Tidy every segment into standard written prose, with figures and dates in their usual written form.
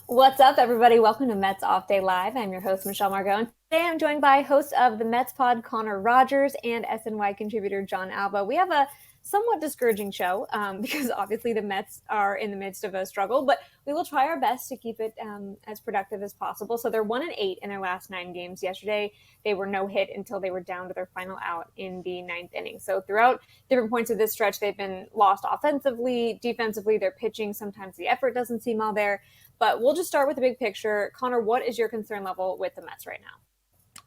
What's up, everybody? Welcome to Mets Off Day Live. I'm your host, Michelle Margaux, and today I'm joined by host of the Mets Pod, Connor Rogers, and SNY contributor Jon Alba. We have a somewhat discouraging show because obviously the Mets are in the midst of a struggle, but we will try our best to keep it as productive as possible. So they're 1-8 in their last 9 games. Yesterday, they were no hit until they were down to their final out in the ninth inning. So throughout different points of this stretch, they've been lost offensively, defensively. They're pitching. Sometimes the effort doesn't seem all there. But we'll just start with the big picture. Connor, what is your concern level with the Mets right now?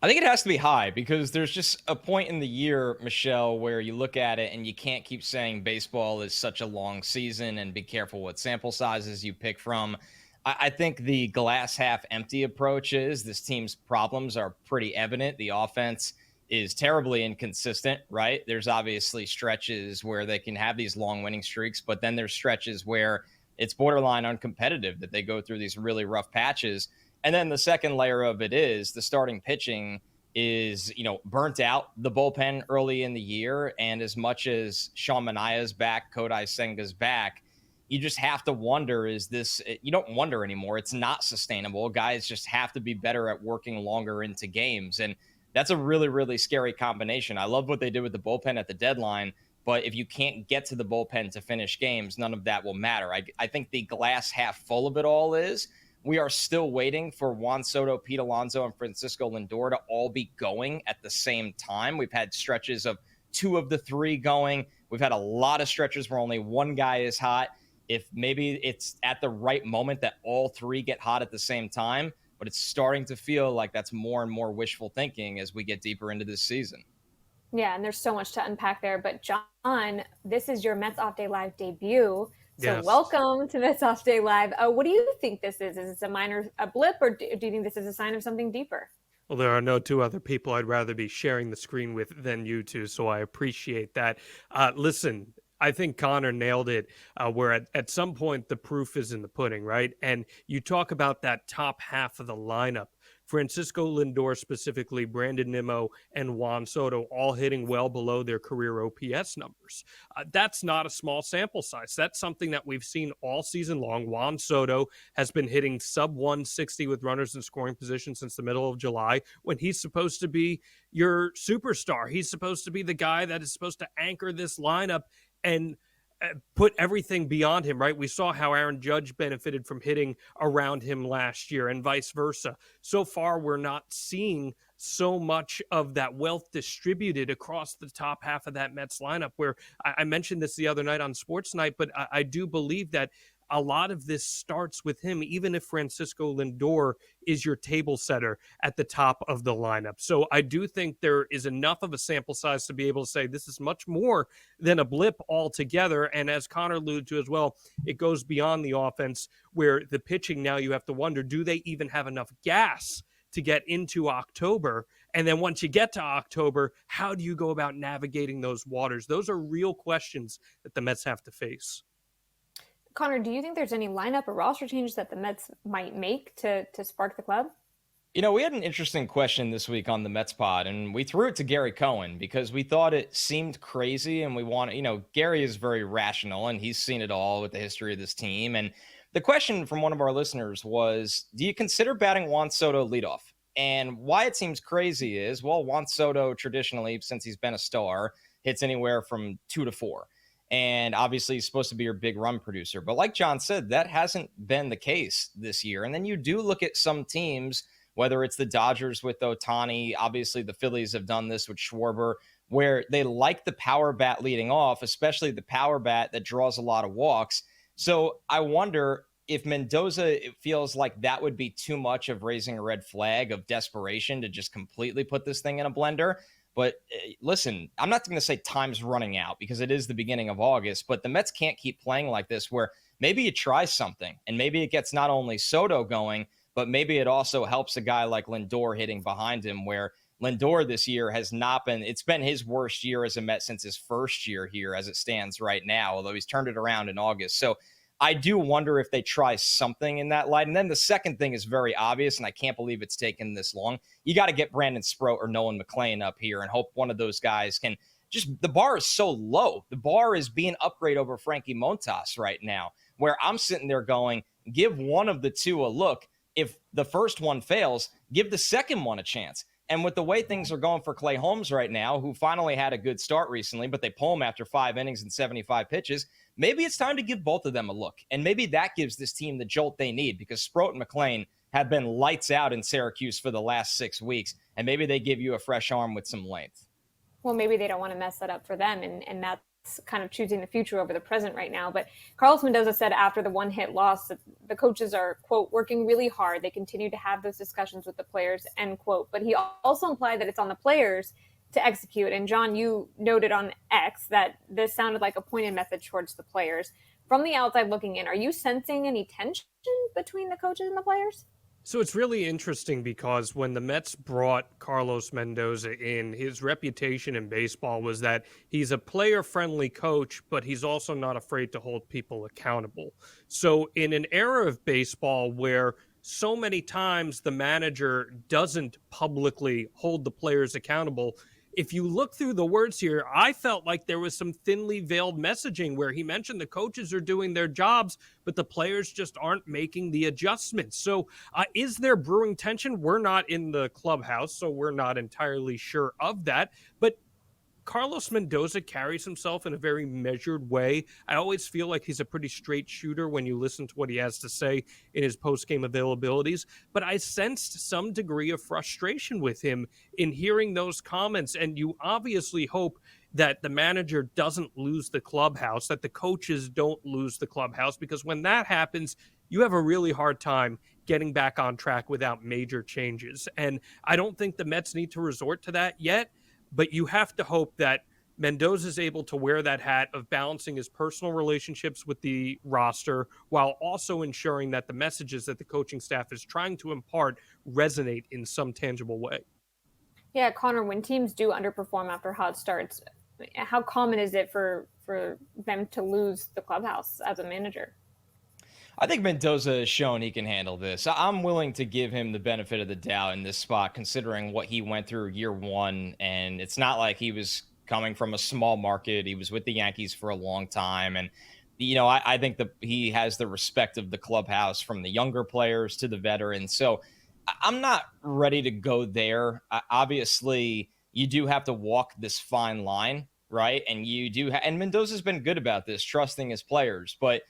I think it has to be high because there's just a point in the year, Michelle, where you look at it and you can't keep saying baseball is such a long season and be careful what sample sizes you pick from. I think the glass half empty approach is this team's problems are pretty evident. The offense is terribly inconsistent, right? There's obviously stretches where they can have these long winning streaks, but then there's stretches where it's borderline uncompetitive that they go through these really rough patches. And then the second layer of it is the starting pitching is, burnt out the bullpen early in the year. And as much as Sean Manaea's back, Kodai Senga's back, you just have to wonder, you don't wonder anymore. It's not sustainable. Guys just have to be better at working longer into games. And that's a really, really scary combination. I love what they did with the bullpen at the deadline. But if you can't get to the bullpen to finish games, none of that will matter. I think the glass half full of it all is we are still waiting for Juan Soto, Pete Alonso, and Francisco Lindor to all be going at the same time. We've had stretches of two of the three going. We've had a lot of stretches where only one guy is hot. If maybe it's at the right moment that all three get hot at the same time, but it's starting to feel like that's more and more wishful thinking as we get deeper into this season. Yeah, and there's so much to unpack there. But Jon, this is your Mets Off Day Live debut. So Yes. welcome to Mets Off Day Live. What do you think this is? Is this a blip, or do you think this is a sign of something deeper? Well, there are no two other people I'd rather be sharing the screen with than you two, so I appreciate that. Listen, I think Connor nailed it, where at some point the proof is in the pudding, right? And you talk about that top half of the lineup. Francisco Lindor specifically, Brandon Nimmo, and Juan Soto all hitting well below their career OPS numbers. That's not a small sample size. That's something that we've seen all season long. Juan Soto has been hitting sub 160 with runners in scoring position since the middle of July when he's supposed to be your superstar. He's supposed to be the guy that is supposed to anchor this lineup and put everything beyond him, right? We saw how Aaron Judge benefited from hitting around him last year and vice versa. So far, we're not seeing so much of that wealth distributed across the top half of that Mets lineup, where I mentioned this the other night on Sports Night, but I do believe that a lot of this starts with him, even if Francisco Lindor is your table setter at the top of the lineup. So I do think there is enough of a sample size to be able to say this is much more than a blip altogether. And as Connor alluded to as well, it goes beyond the offense, where the pitching now you have to wonder, do they even have enough gas to get into October? And then once you get to October, how do you go about navigating those waters? Those are real questions that the Mets have to face. Connor, do you think there's any lineup or roster changes that the Mets might make to spark the club? We had an interesting question this week on the Mets pod, and we threw it to Gary Cohen because we thought it seemed crazy. And we want Gary is very rational and he's seen it all with the history of this team. And the question from one of our listeners was, do you consider batting Juan Soto leadoff? And why it seems crazy is, well, Juan Soto traditionally, since he's been a star, hits anywhere from 2 to 4. And obviously, he's supposed to be your big run producer. But like Jon said, that hasn't been the case this year. And then you do look at some teams, whether it's the Dodgers with Ohtani, obviously the Phillies have done this with Schwarber, where they like the power bat leading off, especially the power bat that draws a lot of walks. So I wonder if Mendoza, it feels like that would be too much of raising a red flag of desperation to just completely put this thing in a blender. But listen, I'm not going to say time's running out because it is the beginning of August, but the Mets can't keep playing like this where maybe you try something and maybe it gets not only Soto going, but maybe it also helps a guy like Lindor hitting behind him, where Lindor this year has not been, it's been his worst year as a Met since his first year here as it stands right now, although he's turned it around in August. So I do wonder if they try something in that light. And then the second thing is very obvious, and I can't believe it's taken this long. You got to get Brandon Sproat or Nolan McClain up here and hope one of those guys can just, the bar is so low. The bar is being upgraded over Frankie Montas right now, where I'm sitting there going, give one of the two a look. If the first one fails, give the second one a chance. And with the way things are going for Clay Holmes right now, who finally had a good start recently, but they pull him after 5 innings and 75 pitches, maybe it's time to give both of them a look. And maybe that gives this team the jolt they need, because Sproat and McLean have been lights out in Syracuse for the last 6 weeks. And maybe they give you a fresh arm with some length. Well, maybe they don't want to mess that up for them. And that's kind of choosing the future over the present right now. But Carlos Mendoza said after the one-hit loss that the coaches are, quote, working really hard. They continue to have those discussions with the players, end quote. But he also implied that it's on the players to execute. And John, you noted on X that this sounded like a pointed message towards the players. From the outside looking in, are you sensing any tension between the coaches and the players? So it's really interesting because when the Mets brought Carlos Mendoza in, his reputation in baseball was that he's a player-friendly coach, but he's also not afraid to hold people accountable. So in an era of baseball where so many times the manager doesn't publicly hold the players accountable, if you look through the words here, I felt like there was some thinly veiled messaging where he mentioned the coaches are doing their jobs, but the players just aren't making the adjustments. So is there brewing tension? We're not in the clubhouse, so we're not entirely sure of that. But Carlos Mendoza carries himself in a very measured way. I always feel like he's a pretty straight shooter when you listen to what he has to say in his post-game availabilities. But I sensed some degree of frustration with him in hearing those comments. And you obviously hope that the manager doesn't lose the clubhouse, that the coaches don't lose the clubhouse, because when that happens, you have a really hard time getting back on track without major changes. And I don't think the Mets need to resort to that yet. But you have to hope that Mendoza is able to wear that hat of balancing his personal relationships with the roster while also ensuring that the messages that the coaching staff is trying to impart resonate in some tangible way. Yeah, Connor, when teams do underperform after hot starts, how common is it for them to lose the clubhouse as a manager? I think Mendoza has shown he can handle this. I'm willing to give him the benefit of the doubt in this spot, considering what he went through year one. And it's not like he was coming from a small market. He was with the Yankees for a long time. And, I think that he has the respect of the clubhouse from the younger players to the veterans. So I'm not ready to go there. Obviously, you do have to walk this fine line, right? And you do. And Mendoza's been good about this, trusting his players. But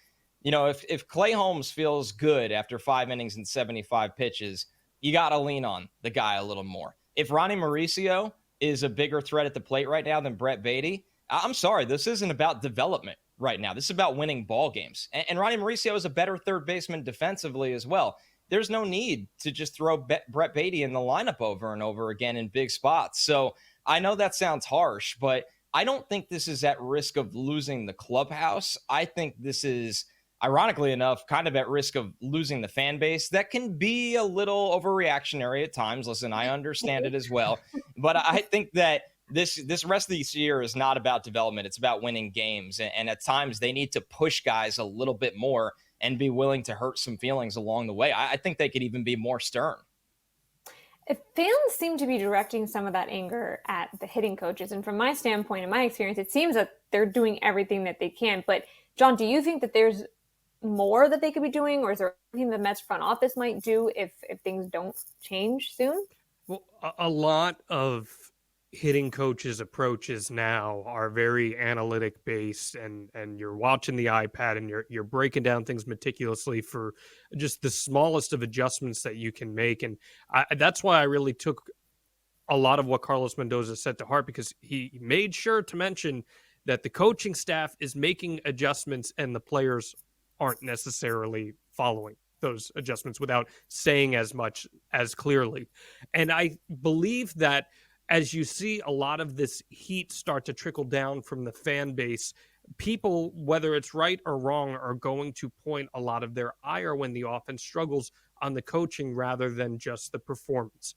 if Clay Holmes feels good after 5 innings and 75 pitches, you got to lean on the guy a little more. If Ronnie Mauricio is a bigger threat at the plate right now than Brett Baty, I'm sorry, this isn't about development right now. This is about winning ball games. And Ronnie Mauricio is a better third baseman defensively as well. There's no need to just throw Brett Baty in the lineup over and over again in big spots. So I know that sounds harsh, but I don't think this is at risk of losing the clubhouse. I think this is, ironically enough, kind of at risk of losing the fan base. That can be a little overreactionary at times. Listen, I understand it as well. But I think that this rest of this year is not about development. It's about winning games. And at times they need to push guys a little bit more and be willing to hurt some feelings along the way. I think they could even be more stern. Fans seem to be directing some of that anger at the hitting coaches. And from my standpoint, in my experience, it seems that they're doing everything that they can. But John, do you think that there's more that they could be doing, or is there anything the Mets front office might do if things don't change soon? Well, a lot of hitting coaches' approaches now are very analytic based, and you're watching the iPad and you're breaking down things meticulously for just the smallest of adjustments that you can make. And that's why I really took a lot of what Carlos Mendoza said to heart, because he made sure to mention that the coaching staff is making adjustments and the players aren't necessarily following those adjustments without saying as much as clearly. And I believe that as you see a lot of this heat start to trickle down from the fan base, people, whether it's right or wrong, are going to point a lot of their ire when the offense struggles on the coaching rather than just the performance.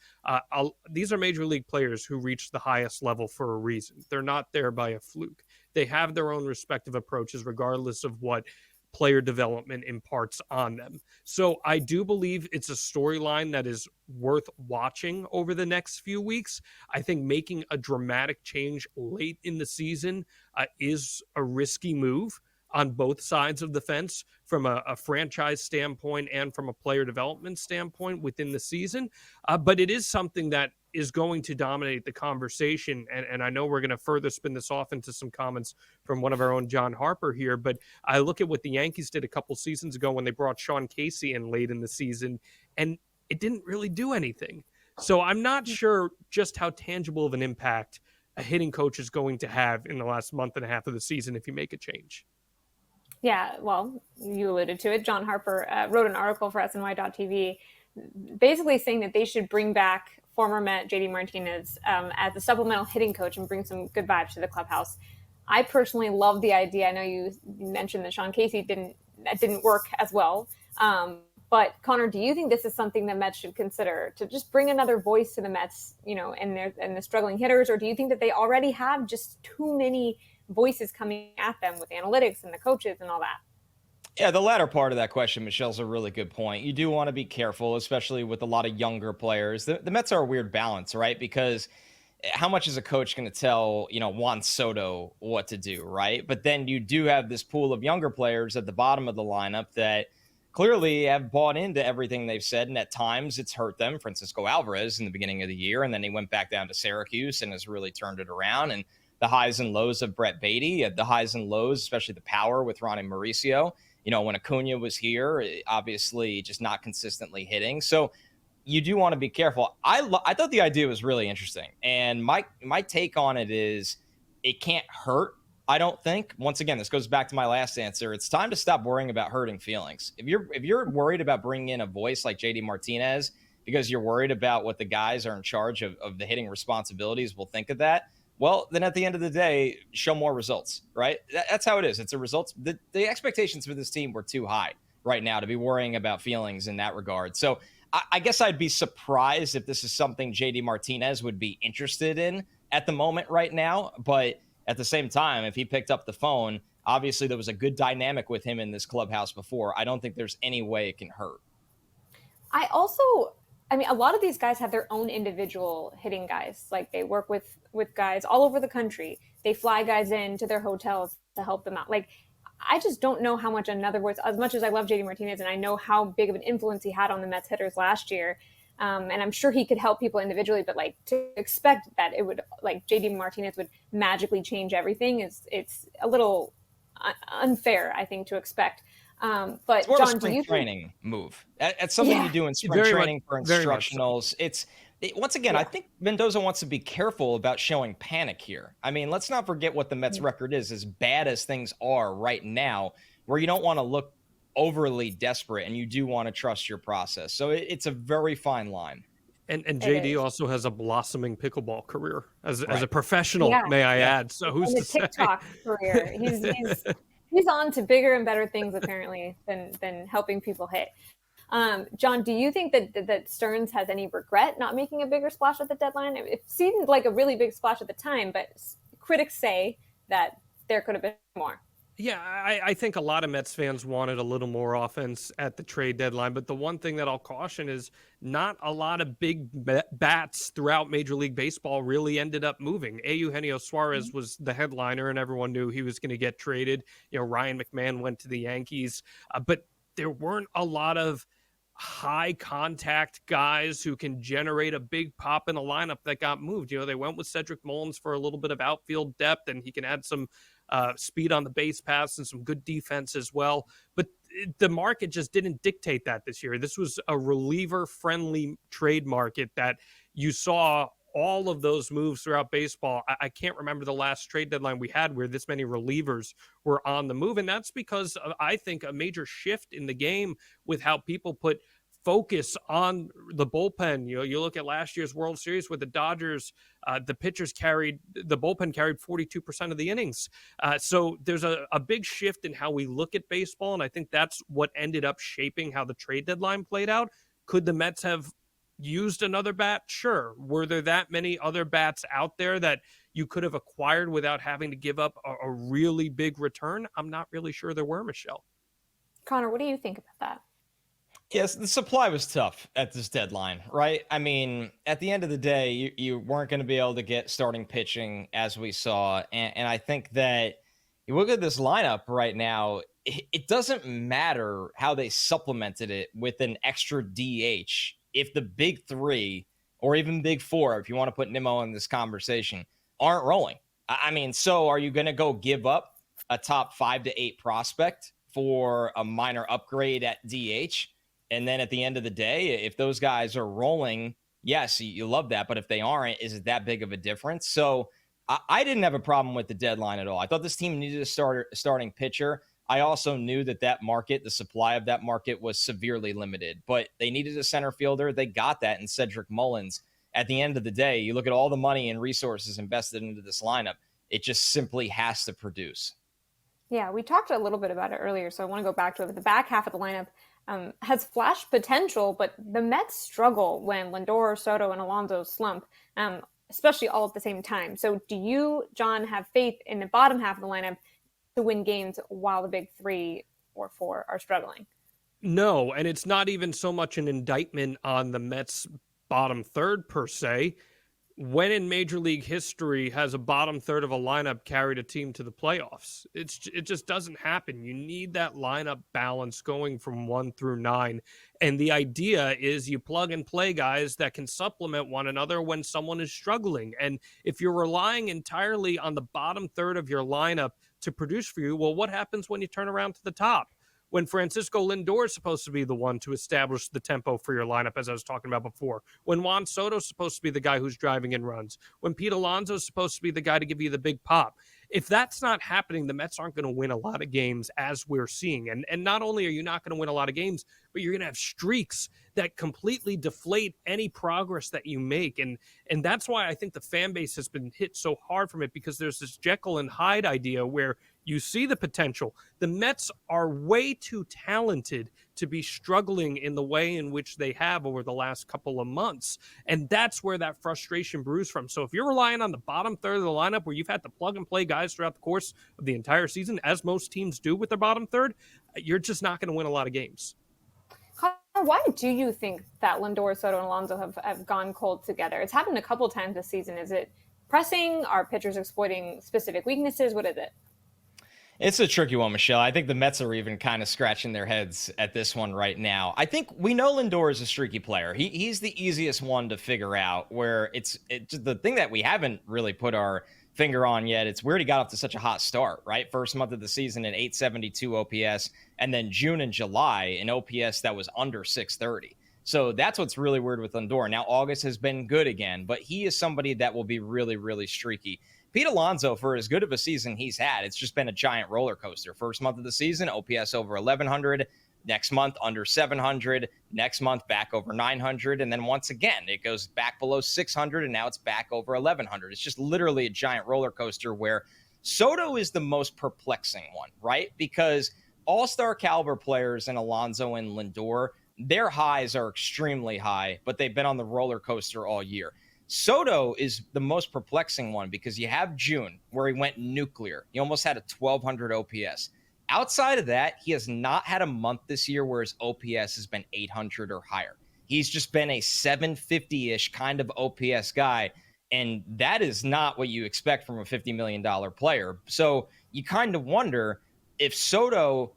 These are major league players who reach the highest level for a reason. They're not there by a fluke. They have their own respective approaches regardless of what player development imparts on them. So I do believe it's a storyline that is worth watching over the next few weeks. I think making a dramatic change late in the season is a risky move. on both sides of the fence from a franchise standpoint and from a player development standpoint within the season. But it is something that is going to dominate the conversation. And I know we're going to further spin this off into some comments from one of our own John Harper here. But I look at what the Yankees did a couple seasons ago when they brought Sean Casey in late in the season, and it didn't really do anything. So I'm not sure just how tangible of an impact a hitting coach is going to have in the last month and a half of the season if you make a change. Yeah, well, you alluded to it. John Harper wrote an article for SNY.TV basically saying that they should bring back former Met JD Martinez as a supplemental hitting coach and bring some good vibes to the clubhouse. I personally love the idea. I know you mentioned that Sean Casey didn't work as well. But Connor, do you think this is something the Mets should consider to just bring another voice to the Mets, and the struggling hitters, or do you think that they already have just too many voices coming at them with analytics and the coaches and all that? Yeah, the latter part of that question, Michelle's a really good point. You do want to be careful, especially with a lot of younger players. The Mets are a weird balance, right? Because how much is a coach going to tell, Juan Soto what to do, right? But then you do have this pool of younger players at the bottom of the lineup that clearly have bought into everything they've said, and at times it's hurt them. Francisco Alvarez in the beginning of the year, and then he went back down to Syracuse and has really turned it around. And the highs and lows of Brett Beatty, the highs and lows, especially the power with Ronnie Mauricio. When Acuna was here, obviously just not consistently hitting. So you do want to be careful. I thought the idea was really interesting. And my take on it is it can't hurt, I don't think. Once again, this goes back to my last answer. It's time to stop worrying about hurting feelings. If you're worried about bringing in a voice like JD Martinez because you're worried about what the guys are in charge of the hitting responsibilities will think of that, well, then at the end of the day, show more results, right? That's how it is. It's a results. The expectations for this team were too high right now to be worrying about feelings in that regard. So I guess I'd be surprised if this is something JD Martinez would be interested in at the moment right now. But at the same time, if he picked up the phone, obviously there was a good dynamic with him in this clubhouse before. I don't think there's any way it can hurt. A lot of these guys have their own individual hitting guys. Like they work with guys all over the country. They fly guys into their hotels to help them out. Like, I just don't know how much another voice, as much as I love JD Martinez and I know how big of an influence he had on the Mets hitters last year. And I'm sure he could help people individually, but like to expect that it would, like JD Martinez would magically change everything it's a little unfair, I think, to expect. But it's more John, of a spring training move. That's something you do in spring training for instructionals. Once again, I think Mendoza wants to be careful about showing panic here. I mean, let's not forget what the Mets record is, as bad as things are right now, where you don't want to look overly desperate and you do want to trust your process. So it's a very fine line. And JD also has a blossoming pickleball career as a professional, may I add. So who's to say? TikTok career. He's on to bigger and better things apparently than helping people hit. John, do you think that Stearns has any regret not making a bigger splash at the deadline? It seemed like a really big splash at the time, but critics say that there could have been more. Yeah, I think a lot of Mets fans wanted a little more offense at the trade deadline. But the one thing that I'll caution is not a lot of big bats throughout Major League Baseball really ended up moving. Eugenio Suarez was the headliner, and everyone knew he was going to get traded. Ryan McMahon went to the Yankees. But there weren't a lot of high contact guys who can generate a big pop in a lineup that got moved. They went with Cedric Mullins for a little bit of outfield depth, and he can add some speed on the base pass and some good defense as well. But the market just didn't dictate that this year. This was a reliever-friendly trade market that you saw all of those moves throughout baseball. I can't remember the last trade deadline we had where this many relievers were on the move. And that's because of, I think, a major shift in the game with how people put focus on the bullpen. You look at last year's World Series with the Dodgers, the bullpen carried 42% of the innings. So there's a big shift in how we look at baseball. And I think that's what ended up shaping how the trade deadline played out. Could the Mets have used another bat? Sure. Were there that many other bats out there that you could have acquired without having to give up a really big return? I'm not really sure there were, Michelle. Connor, what do you think about that? Yes, the supply was tough at this deadline, right? I mean, at the end of the day, you weren't going to be able to get starting pitching as we saw. And I think that, You look at this lineup right now, it doesn't matter how they supplemented it with an extra DH. If the big three or even big four, if you want to put Nimmo in this conversation, aren't rolling. I mean, so are you going to go give up a top 5 to 8 prospect for a minor upgrade at DH? And then at the end of the day, if those guys are rolling, yes, you love that. But if they aren't, is it that big of a difference? So I didn't have a problem with the deadline at all. I thought this team needed a starting pitcher. I also knew that market, the supply of that market was severely limited, but they needed a center fielder. They got that in Cedric Mullins. At the end of the day, you look at all the money and resources invested into this lineup, it just simply has to produce. Yeah, we talked a little bit about it earlier, so I want to go back to it. But the back half of the lineup has flash potential, but the Mets struggle when Lindor, Soto, and Alonso slump, especially all at the same time. So do you, John, have faith in the bottom half of the lineup to win games while the big 3 or 4 are struggling? No, and it's not even so much an indictment on the Mets' bottom third per se. When in Major League history has a bottom third of a lineup carried a team to the playoffs? It just doesn't happen. You need that lineup balance going from 1 through 9. And the idea is you plug and play guys that can supplement one another when someone is struggling. And if you're relying entirely on the bottom third of your lineup to produce for you, well, what happens when you turn around to the top? When Francisco Lindor is supposed to be the one to establish the tempo for your lineup, as I was talking about before. When Juan Soto is supposed to be the guy who's driving in runs. When Pete Alonso is supposed to be the guy to give you the big pop. If that's not happening, the Mets aren't going to win a lot of games as we're seeing. And not only are you not going to win a lot of games, but you're going to have streaks that completely deflate any progress that you make. And that's why I think the fan base has been hit so hard from it, because there's this Jekyll and Hyde idea where you see the potential. The Mets are way too talented to be struggling in the way in which they have over the last couple of months. And that's where that frustration brews from. So if you're relying on the bottom third of the lineup where you've had to plug and play guys throughout the course of the entire season, as most teams do with their bottom third, you're just not going to win a lot of games. Why do you think that Lindor, Soto, and Alonso have gone cold together? It's happened a couple times this season. Is it pressing? Are pitchers exploiting specific weaknesses? What is it? It's a tricky one, Michelle. I think the Mets are even kind of scratching their heads at this one right now. I think we know Lindor is a streaky player. He's the easiest one to figure out, where it's the thing that we haven't really put our finger on yet. It's weird he got off to such a hot start, right? First month of the season at 872 OPS, and then June and July an OPS that was under 630. So that's what's really weird with Lindor. Now, August has been good again, but he is somebody that will be really, really streaky. Pete Alonso, for as good of a season he's had, it's just been a giant roller coaster. First month of the season, OPS over 1,100. Next month, under 700. Next month, back over 900. And then once again, it goes back below 600, and now it's back over 1,100. It's just literally a giant roller coaster, where Soto is the most perplexing one, right? Because all-star caliber players in Alonso and Lindor, their highs are extremely high, but they've been on the roller coaster all year. Soto is the most perplexing one, because you have June where he went nuclear. He almost had a 1,200 OPS. Outside of that, he has not had a month this year where his OPS has been 800 or higher. He's just been a 750-ish kind of OPS guy, and that is not what you expect from a $50 million player. So you kind of wonder if Soto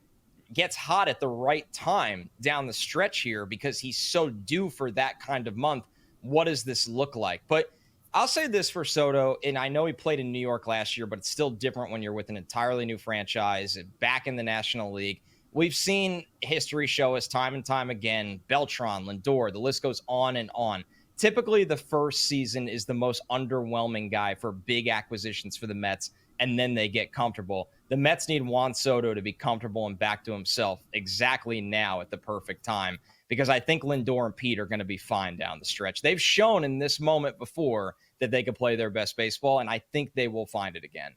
gets hot at the right time down the stretch here, because he's so due for that kind of month. What does this look like? But I'll say this for Soto, and I know he played in New York last year, but it's still different when you're with an entirely new franchise back in the National League. We've seen history show us time and time again, Beltran, Lindor, the list goes on and on. Typically, the first season is the most underwhelming guy for big acquisitions for the Mets, and then they get comfortable. The Mets need Juan Soto to be comfortable and back to himself exactly now at the perfect time, because I think Lindor and Pete are going to be fine down the stretch. They've shown in this moment before that they can play their best baseball, and I think they will find it again.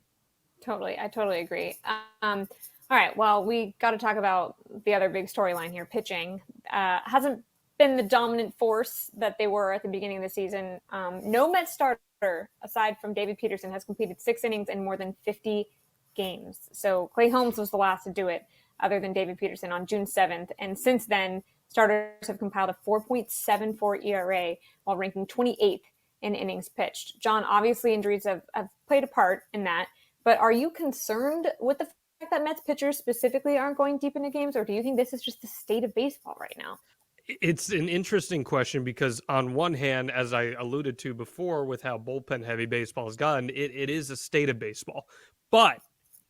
Totally. I totally agree. All right. Well, we got to talk about the other big storyline here. Pitching hasn't been the dominant force that they were at the beginning of the season. No Mets starter, aside from David Peterson, has completed 6 innings in more than 50 games. So Clay Holmes was the last to do it, other than David Peterson, on June 7th. And since then, starters have compiled a 4.74 ERA while ranking 28th in innings pitched. John, obviously injuries have played a part in that, But are you concerned with the fact that Mets pitchers specifically aren't going deep into games, or do you think this is just the state of baseball right now? It's an interesting question because on one hand, as I alluded to before, with how bullpen heavy baseball has gotten, it is a state of baseball. But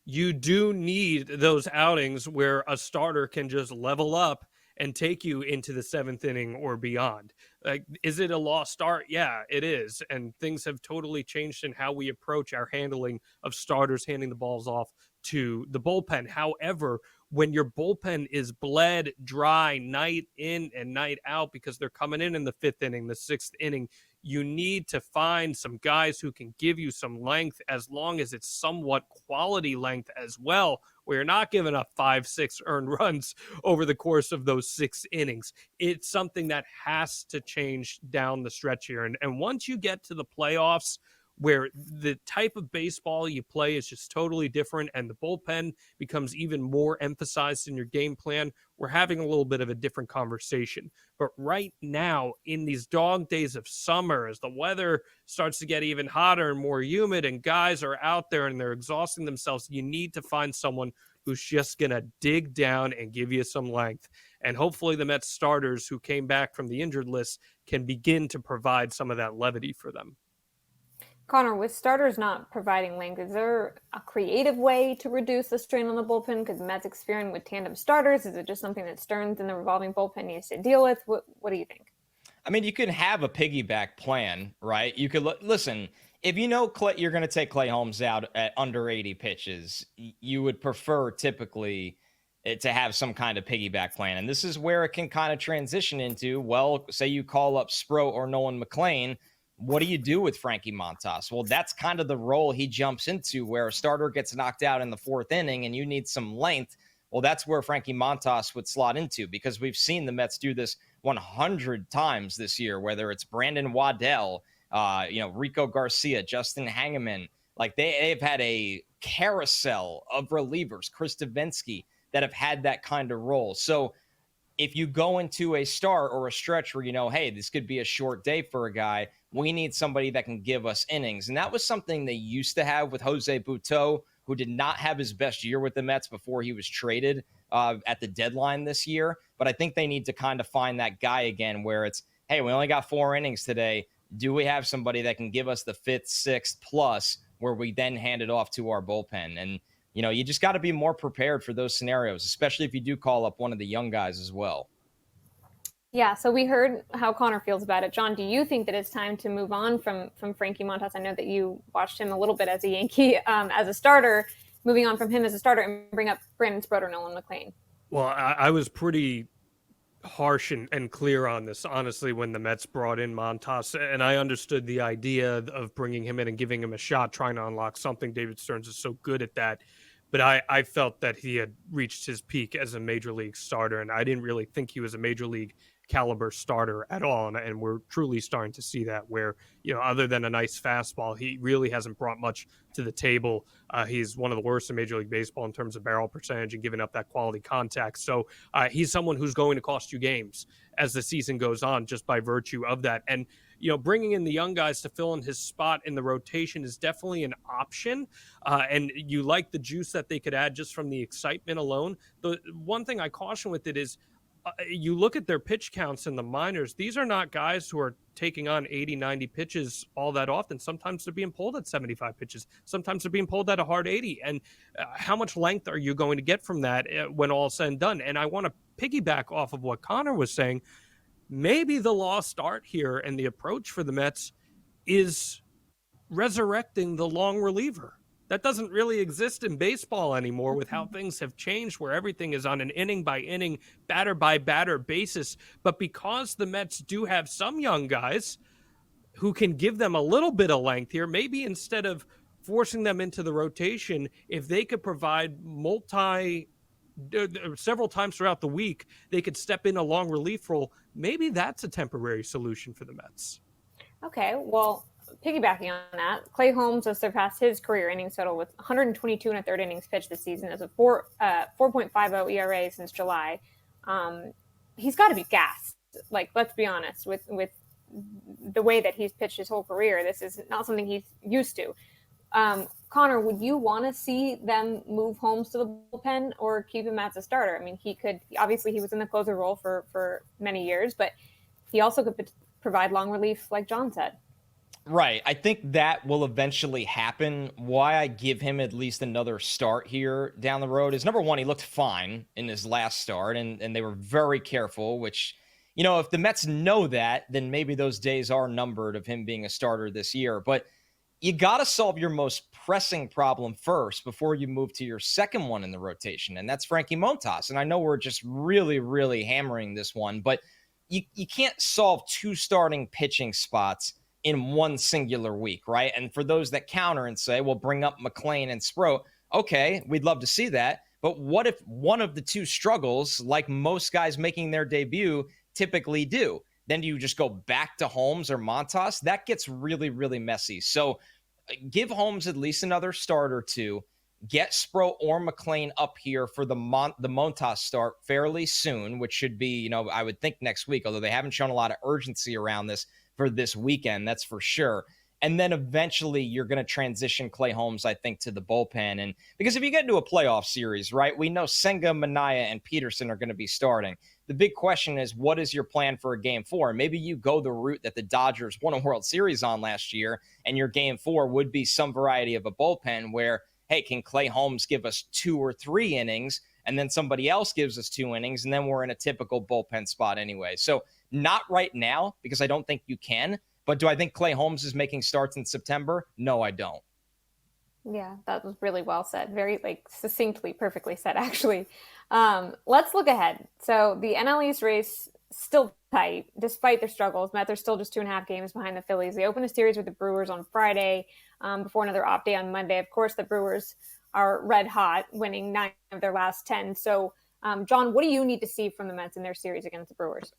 you do need those outings where a starter can just level up and take you into the seventh inning or beyond. Like, is it a lost art? Yeah, it is. And things have totally changed in how we approach our handling of starters handing the balls off to the bullpen. However, when your bullpen is bled dry night in and night out because they're coming in the fifth inning, the sixth inning, you need to find some guys who can give you some length as long as it's somewhat quality length as well, where you're not giving up 5-6 earned runs over the course of those 6 innings. It's something that has to change down the stretch here. And once you get to the playoffs, where the type of baseball you play is just totally different and the bullpen becomes even more emphasized in your game plan, we're having a little bit of a different conversation. But right now, in these dog days of summer, as the weather starts to get even hotter and more humid and guys are out there and they're exhausting themselves, you need to find someone who's just going to dig down and give you some length. And hopefully the Mets starters who came back from the injured list can begin to provide some of that levity for them. Connor, with starters not providing length, is there a creative way to reduce the strain on the bullpen? Because the Mets experience with tandem starters, is it just something that Stearns and the revolving bullpen needs to deal with? What do you think? I mean, you can have a piggyback plan, right? You could listen. If you know you're going to take Clay Holmes out at under 80 pitches, you would prefer typically to have some kind of piggyback plan. And this is where it can kind of transition into, well, say you call up Sproat or Nolan McLean. What do you do with Frankie Montas? Well, that's kind of the role he jumps into, where a starter gets knocked out in the fourth inning and you need some length. Well, that's where Frankie Montas would slot into, because we've seen the Mets do this 100 times this year, whether it's Brandon Waddell, Rico Garcia, Justin Hangeman. Like they've had a carousel of relievers, Chris Davinsky, that have had that kind of role. So if you go into a start or a stretch where, hey, this could be a short day for a guy, we need somebody that can give us innings. And that was something they used to have with Jose Butto, who did not have his best year with the Mets before he was traded at the deadline this year. But I think they need to kind of find that guy again, where it's, hey, we only got 4 innings today. Do we have somebody that can give us the 5th, 6th plus, where we then hand it off to our bullpen? And you just got to be more prepared for those scenarios, especially if you do call up one of the young guys as well. Yeah, so we heard how Connor feels about it. John, do you think that it's time to move on from Frankie Montas? I know that you watched him a little bit as a Yankee as a starter, moving on from him as a starter and bring up Brandon Sproat or Nolan McLean. Well, I was pretty harsh and clear on this, honestly, when the Mets brought in Montas, and I understood the idea of bringing him in and giving him a shot, trying to unlock something. David Stearns is so good at that. But I felt that he had reached his peak as a major league starter, and I didn't really think he was a major league caliber starter at all. And we're truly starting to see that, where, other than a nice fastball, he really hasn't brought much to the table. He's one of the worst in Major League Baseball in terms of barrel percentage and giving up that quality contact. So he's someone who's going to cost you games as the season goes on, just by virtue of that. And bringing in the young guys to fill in his spot in the rotation is definitely an option. And you like the juice that they could add just from the excitement alone. The one thing I caution with it is, you look at their pitch counts in the minors, these are not guys who are taking on 80, 90 pitches all that often. Sometimes they're being pulled at 75 pitches. Sometimes they're being pulled at a hard 80. And how much length are you going to get from that when all is said and done? And I want to piggyback off of what Connor was saying. Maybe the lost art here and the approach for the Mets is resurrecting the long reliever. That doesn't really exist in baseball anymore, with how things have changed, where everything is on an inning by inning, batter by batter basis. But because the Mets do have some young guys who can give them a little bit of length here, maybe instead of forcing them into the rotation, if they could provide several times throughout the week, they could step in a long relief role. Maybe that's a temporary solution for the Mets. Okay, well, piggybacking on that, Clay Holmes has surpassed his career innings total with 122 and a third innings pitched this season as a 4.50 ERA since July. He's got to be gassed. Like, let's be honest, with the way that he's pitched his whole career, this is not something he's used to. Connor, would you want to see them move Holmes to the bullpen or keep him as a starter? I mean, he was in the closer role for many years, but he also could provide long relief, like Jon said. Right. I think that will eventually happen. Why I give him at least another start here down the road is, number one, he looked fine in his last start, and they were very careful, which, if the Mets know that, then maybe those days are numbered of him being a starter this year. But you got to solve your most pressing problem first before you move to your second one in the rotation, and that's Frankie Montas. And I know we're just really, really hammering this one, but you can't solve two starting pitching spots in one singular week, right? And for those that counter and say, well, bring up McLean and Sproat, okay, we'd love to see that. But what if one of the two struggles, like most guys making their debut typically do? Then do you just go back to Holmes or Montas? That gets really, really messy. So give Holmes at least another start or two. Get Sproat or McLean up here for the Montas start fairly soon, which should be, I would think next week, although they haven't shown a lot of urgency around this for this weekend, that's for sure. And then eventually you're going to transition Clay Holmes, I think, to the bullpen. And because if you get into a playoff series, right, we know Senga, Minaya, and Peterson are going to be starting. The big question is, what is your plan for a game four? And maybe you go the route that the Dodgers won a World Series on last year, and your game four would be some variety of a bullpen where, hey, can Clay Holmes give us 2 or 3 innings, and then somebody else gives us 2 innings, and then we're in a typical bullpen spot anyway. So not right now, because I don't think you can. But do I think Clay Holmes is making starts in September? No, I don't. Yeah, that was really well said. Very succinctly, perfectly said, actually. Let's look ahead. So the NL East race still tight, despite their struggles. Mets are still just 2.5 games behind the Phillies. They open a series with the Brewers on Friday before another off day on Monday. Of course, the Brewers are red hot, winning 9 of their last 10. So, Jon, what do you need to see from the Mets in their series against the Brewers?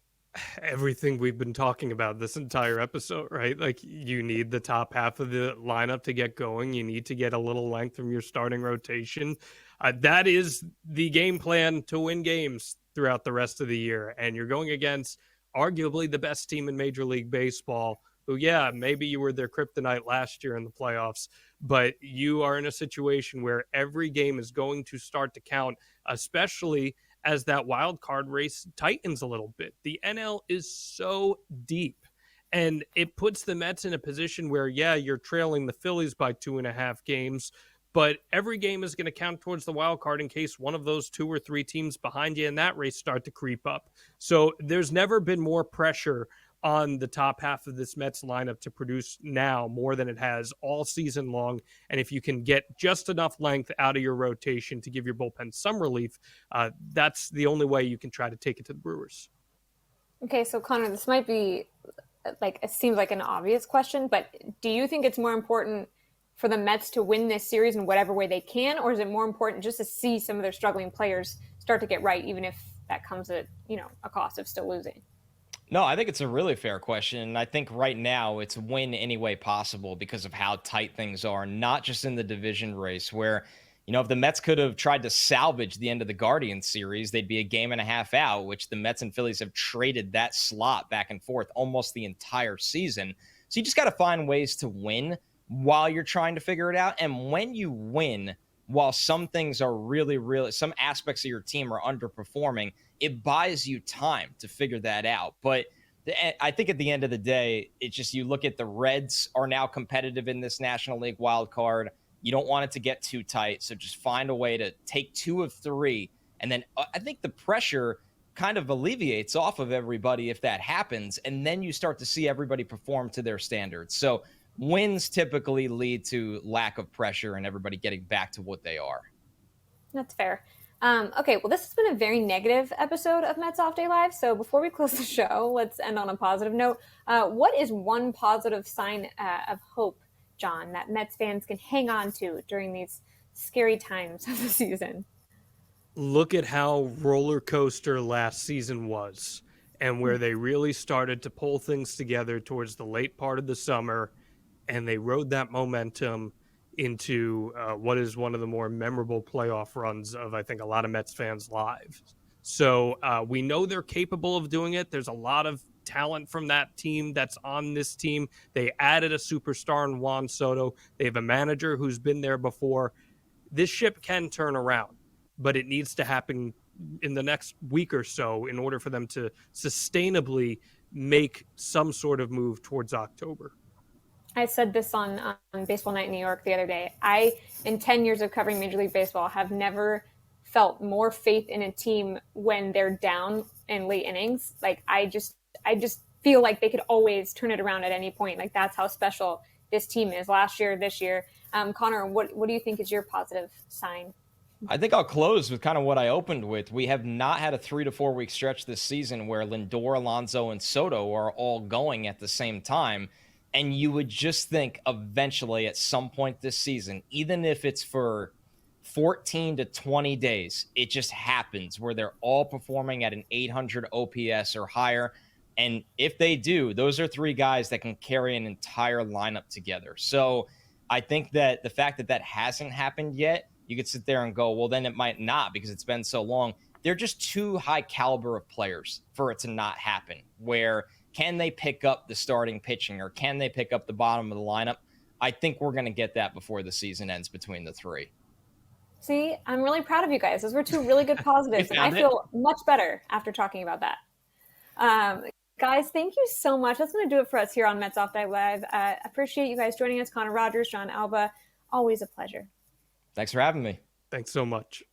Everything we've been talking about this entire episode, right? Like, you need the top half of the lineup to get going. You need to get a little length from your starting rotation. That is the game plan to win games throughout the rest of the year. And you're going against arguably the best team in Major League Baseball, who, yeah, maybe you were their kryptonite last year in the playoffs, but you are in a situation where every game is going to start to count, especially as that wild card race tightens a little bit. The NL is so deep, and it puts the Mets in a position where, yeah, you're trailing the Phillies by 2.5 games, but every game is going to count towards the wild card in case one of those 2 or 3 teams behind you in that race start to creep up. So there's never been more pressure on the top half of this Mets lineup to produce now more than it has all season long. And if you can get just enough length out of your rotation to give your bullpen some relief, that's the only way you can try to take it to the Brewers. Okay, so Connor, this might be it seems like an obvious question, but do you think it's more important for the Mets to win this series in whatever way they can, or is it more important just to see some of their struggling players start to get right, even if that comes at, a cost of still losing? No, I think it's a really fair question. I think right now it's win any way possible because of how tight things are, not just in the division race where, if the Mets could have tried to salvage the end of the Guardians series, they'd be a game and a half out, which the Mets and Phillies have traded that slot back and forth almost the entire season. So you just got to find ways to win while you're trying to figure it out. And when you win, while some things are really, some aspects of your team are underperforming, it buys you time to figure that out. But I think at the end of the day, it's just, you look at the Reds are now competitive in this National League wild card. You don't want it to get too tight. So just find a way to take 2 of 3. And then I think the pressure kind of alleviates off of everybody if that happens. And then you start to see everybody perform to their standards. So wins typically lead to lack of pressure and everybody getting back to what they are. That's fair. Okay, well, this has been a very negative episode of Mets Off Day Live. So before we close the show, let's end on a positive note. What is one positive sign of hope, Jon, that Mets fans can hang on to during these scary times of the season? Look at how roller coaster last season was, and where they really started to pull things together towards the late part of the summer, and they rode that momentum into what is one of the more memorable playoff runs of, I think, a lot of Mets fans' lives. So we know they're capable of doing it. There's a lot of talent from that team that's on this team. They added a superstar in Juan Soto. They have a manager who's been there before. This ship can turn around, but it needs to happen in the next week or so in order for them to sustainably make some sort of move towards October. I said this on Baseball Night in New York the other day. I, in 10 years of covering Major League Baseball, have never felt more faith in a team when they're down in late innings. Like I just feel like they could always turn it around at any point. Like that's how special this team is last year, this year. Connor, what do you think is your positive sign? I think I'll close with kind of what I opened with. We have not had a 3 to 4 week stretch this season where Lindor, Alonso, and Soto are all going at the same time. And you would just think eventually at some point this season, even if it's for 14 to 20 days, it just happens where they're all performing at an 800 OPS or higher. And if they do, those are three guys that can carry an entire lineup together. So I think that the fact that that hasn't happened yet, you could sit there and go, well, then it might not because it's been so long. They're just too high caliber of players for it to not happen. Where can they pick up the starting pitching or can they pick up the bottom of the lineup? I think we're going to get that before the season ends between the three. See, I'm really proud of you guys. Those were two really good positives, and I feel much better after talking about that. Guys, thank you so much. That's going to do it for us here on Mets Off Day Live. Appreciate you guys joining us. Connor Rogers, Jon Alba, always a pleasure. Thanks for having me. Thanks so much.